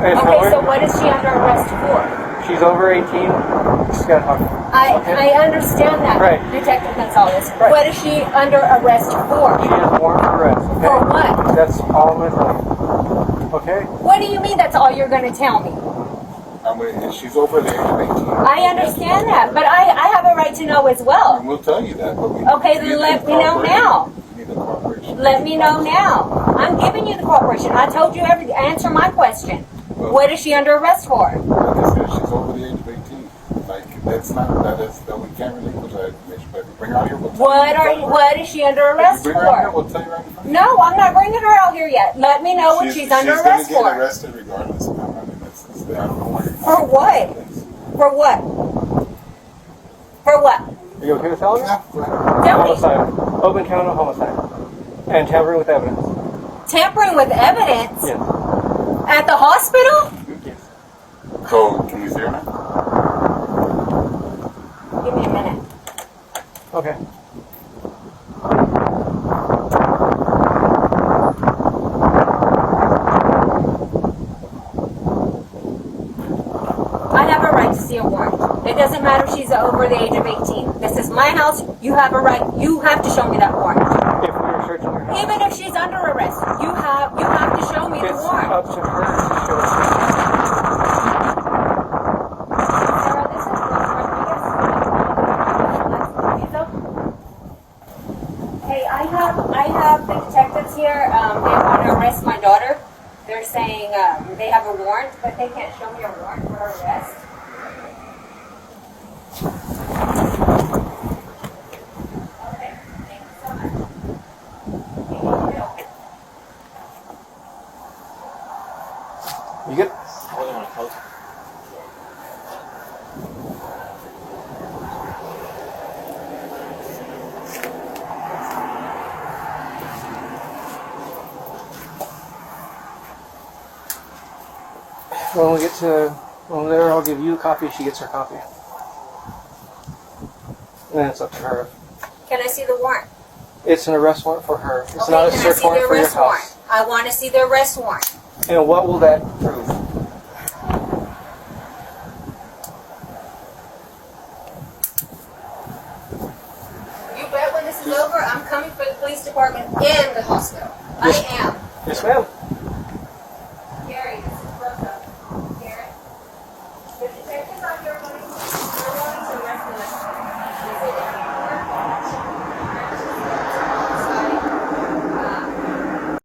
Okay, so what is she under arrest for? She's over 18. She's got I understand that, right. Detective Gonzalez. Right. What is she under arrest for? She has a warrant for arrest. Okay? For what? That's all I'm going to tell you. Okay? What do you mean that's all you're going to tell me? She's over the age of 18. I understand that, but I have a right to know as well. And we'll tell you that. But Okay, then let me know now. You need the cooperation. Let me know now. I'm giving you the cooperation. I told you answer my question. Well, what is she under arrest for? Like I said, she's over the age of 18. Like, that we can't relinquish that information. But bring her out here, we'll tell you. What is she under arrest bring her out here, for? we'll tell you right now. No, I'm not bringing her out here yet. Let me know what she's under arrest She's going to for. get arrested regardless of how. I mean, I don't know why. For what? For what? For what? Are you okay with telling me? Yeah, go ahead. Tell me. Homicide. Open count of homicide. And tampering with evidence. Tampering with evidence? Yes. At the hospital? Yes. So, can we see her now? Give me a minute. Okay. I have a right to see a warrant. It doesn't matter if she's over the age of 18. This is my house. You have a right. You have to show me that warrant. If we were searching her house. Even if she's under arrest, you have to show me the It's warrant. up to her to show us. Sarah, this is Alexee Trevizo. Hey, I have the detectives here. They want to arrest my daughter. They're saying they have a warrant, but they can't show me a warrant for her arrest. Okay, thank you so much. You good? Hold on, hold on. When there, I'll give you a copy. She gets her copy. And then it's up to her. Can I see the warrant? It's an arrest warrant for her. It's Okay, not a can I search see the warrant for your arrest warrant? house. I want to see the arrest warrant. And what will that prove? You bet when this is over, I'm coming for the police department and the hospital. I am. Yes, ma'am.